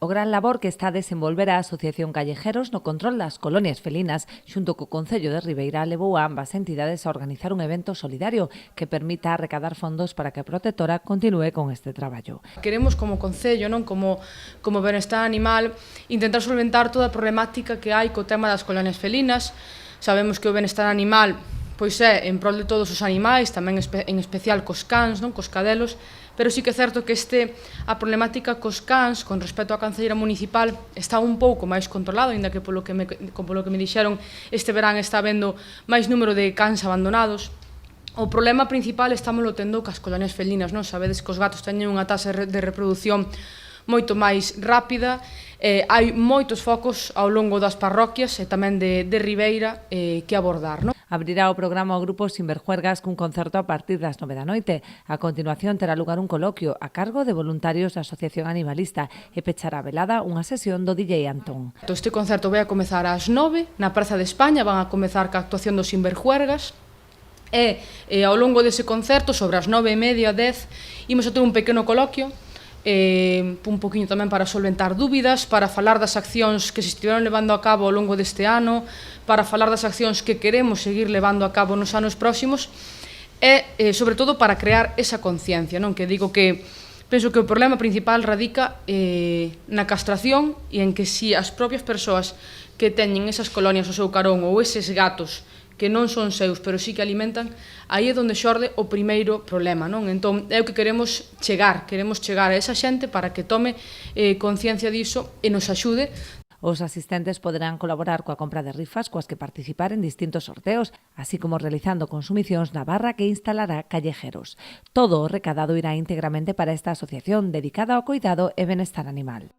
O gran labor que está a desenvolver a Asociación Callejeros no control das colonias felinas xunto co Concello de Ribeira levou a ambas entidades a organizar un evento solidario que permita recadar fondos para que a protectora continúe con este traballo. Queremos como Concello, non como Benestar Animal, intentar solventar toda a problemática que hai co tema das colonias felinas. Sabemos que o benestar animal pois é en prol de todos os animais, tamén en especial cos cans, non, cos cadelos, pero sí que é certo que a problemática cos cans, con respecto á cancelleira municipal, está un pouco máis controlado, aínda que polo que me dixeron este verán está habendo máis número de cans abandonados. O problema principal estámoslo tendo cas colonias felinas, non? Sabedes que os gatos teñen unha taxa de reproducción moito máis rápida, hai moitos focos ao longo das parroquias e tamén de Ribeira que abordar, non? Abrirá o programa o grupo Sinverjuergas cun concerto a partir das 9 da noite. A continuación terá lugar un coloquio a cargo de voluntarios da Asociación Animalista e pechará a velada unha sesión do DJ Antón. Este concerto vai a comezar ás 9 na Praza de España, van a comezar ca actuación dos Sinverjuergas e ao longo dese concerto, sobre as 9:30, 10, imos a ter un pequeno coloquio un poquinho tamén para solventar dúbidas, para falar das accións que se estiveron levando a cabo ao longo deste ano, para falar das accións que queremos seguir levando a cabo nos anos próximos e, sobre todo, para crear esa conciencia, non? Que digo que penso que o problema principal radica na castración e en que si as propias persoas que teñen esas colonias ao seu carón ou eses gatos que non son seus, pero sí que alimentan, aí é onde xorde o primeiro problema, non? Entón, é o que queremos chegar a esa xente para que tome conciencia diso e nos axude. Os asistentes poderán colaborar coa compra de rifas coas que participar en distintos sorteos, así como realizando consumicións na barra que instalará Callejeros. Todo o recadado irá íntegramente para esta asociación dedicada ao cuidado e benestar animal.